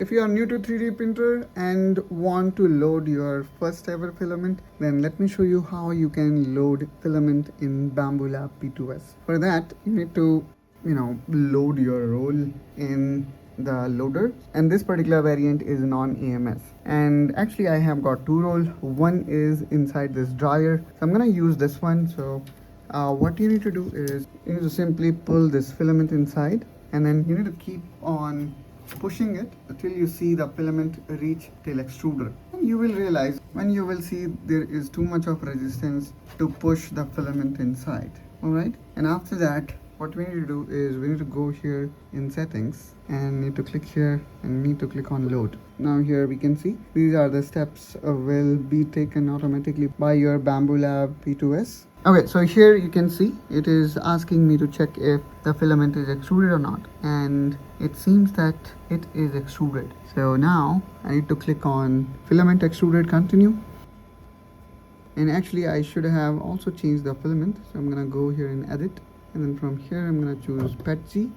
If you are new to 3D printer and want to load your first ever filament, then let me show you how you can load filament in Bambu Lab P2S. For that, you need to, load your roll in the loader, and this particular variant is non-AMS. And actually I have got two rolls. One is inside this dryer, so I'm gonna use this one. So what you need to do is you need to simply pull this filament inside, and then you need to keep on pushing it until you see the filament reach till extruder, and you will realize when you will see there is too much of resistance to push the filament inside. All right, and after that what we need to do is we need to go here in settings and need to click here and need to click on load. Now here we can see these are the steps will be taken automatically by your Bambu Lab P2S. Okay, so here you can see it is asking me to check if the filament is extruded or not, and it seems that it is extruded. So now I need to click on filament extruded, continue. And actually I should have also changed the filament, so I'm gonna go here and edit, and then from here I'm gonna choose petg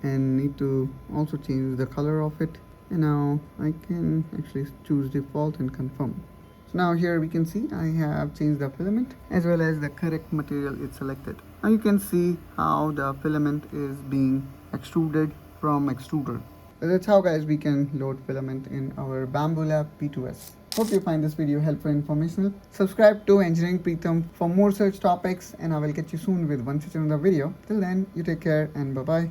and need to also change the color of it. And now I can actually choose default and confirm. So now here we can see I have changed the filament as well as the correct material is selected. Now you can see how the filament is being extruded from extruder. So that's how guys we can load filament in our Bambu Lab P2S. Hope you find this video helpful and informational. Subscribe to Engineering Pritam for more such topics, and I will catch you soon with one such another video. Till then, you take care and bye bye.